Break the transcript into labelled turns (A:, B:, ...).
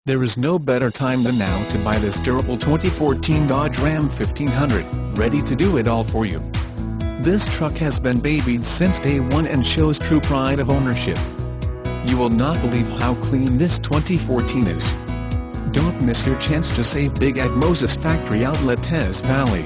A: There is no better time than now to buy this durable 2014 Dodge Ram 1500, ready to do it all for you. This truck has been babied since day one and shows true pride of ownership. You will not believe how clean this 2014 is. Don't miss your chance to save big at Moses Factory Outlet, Teays Valley.